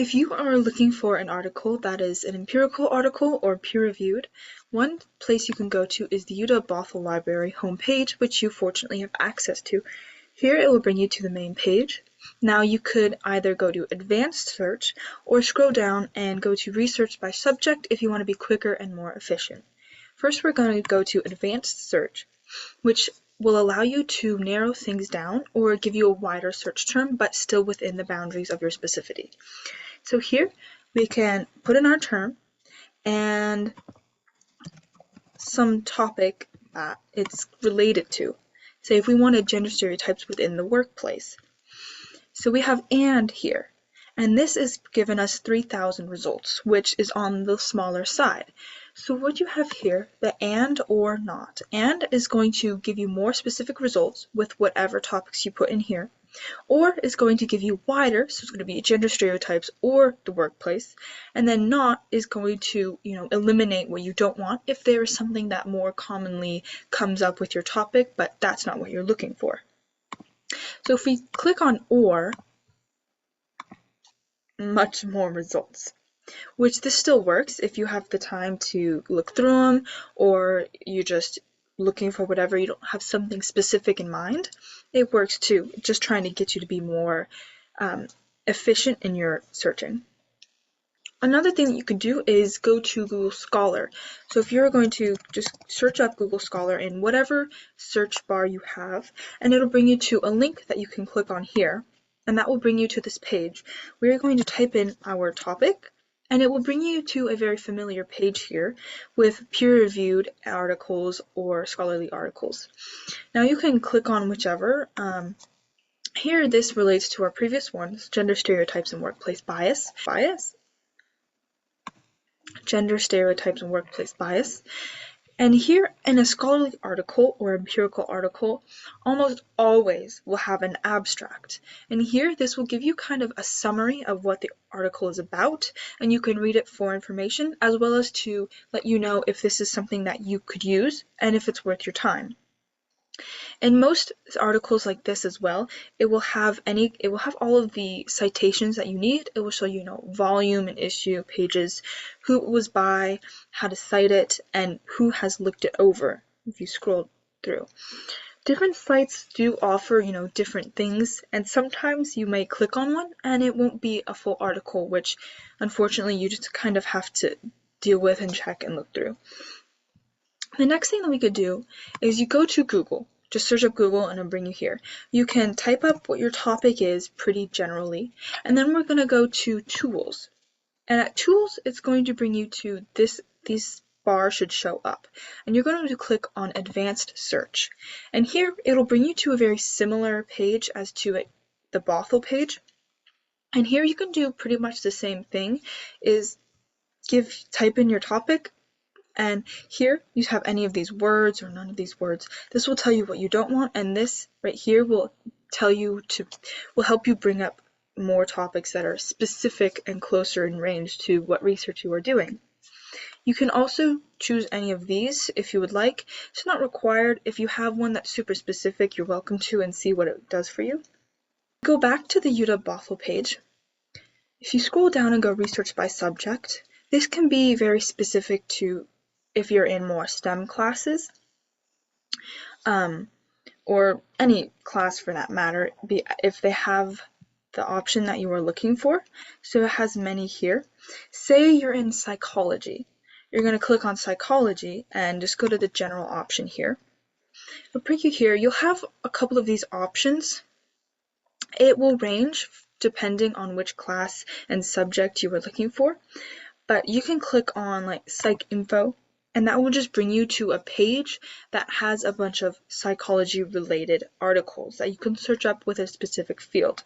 If you are looking for an article that is an empirical article or peer-reviewed, one place you can go to is the UW-Bothell Library homepage, which you fortunately have access to. Here it will bring you to the main page. Now you could either go to advanced search or scroll down and go to research by subject if you want to be quicker and more efficient. First we're going to go to advanced search, which will allow you to narrow things down or give you a wider search term, but still within the boundaries of your specificity. So here we can put in our term and some topic that it's related to. Say if we wanted gender stereotypes within the workplace. So we have and here, and this is given us 3,000 results, which is on the smaller side. So what you have here, the and or not. And is going to give you more specific results with whatever topics you put in here, or is going to give you wider, so it's going to be gender stereotypes or the workplace, and then not is going to, eliminate what you don't want if there is something that more commonly comes up with your topic, but that's not what you're looking for. So if we click on or, much more results, which this still works if you have the time to look through them, or you're just looking for whatever, you don't have something specific in mind. It works too, just trying to get you to be more efficient in your searching. Another thing that you could do is go to Google Scholar. So if you're going to just search up Google Scholar in whatever search bar you have, and it'll bring you to a link that you can click on here, and that will bring you to this page. We're going to type in our topic, and it will bring you to a very familiar page here with peer-reviewed articles or scholarly articles. Now you can click on whichever. Here this relates to our previous ones, gender stereotypes and workplace bias. Gender stereotypes and workplace bias. And here in a scholarly article or empirical article, almost always will have an abstract. And here this will give you kind of a summary of what the article is about, and you can read it for information as well as to let you know if this is something that you could use and if it's worth your time. In most articles like this as well, it will have all of the citations that you need. It will show you, volume and issue, pages, who it was by, how to cite it, and who has looked it over if you scroll through. Different sites do offer, different things, and sometimes you may click on one and it won't be a full article, which unfortunately you just kind of have to deal with and check and look through. The next thing that we could do is you go to Google. Just search up Google and it'll bring you here. You can type up what your topic is pretty generally, and then we're going to go to Tools. And at Tools, it's going to bring you to this bar should show up. And you're going to click on Advanced Search. And here, it'll bring you to a very similar page as to the Bothell page. And here you can do pretty much the same thing, is type in your topic, and here you have any of these words or none of these words. This will tell you what you don't want, and this right here will help you bring up more topics that are specific and closer in range to what research you are doing. You can also choose any of these if you would like. It's not required. If you have one that's super specific, you're welcome to and see what it does for you. Go back to the UW-Bothell page. If you scroll down and go research by subject, this can be very specific to if you're in more STEM classes, or any class for that matter, if they have the option that you are looking for. So it has many here. Say you're in psychology. You're going to click on psychology and just go to the general option here. It'll bring you here. You'll have a couple of these options. It will range depending on which class and subject you are looking for, but you can click on like Psych Info, and that will just bring you to a page that has a bunch of psychology related articles that you can search up with a specific field.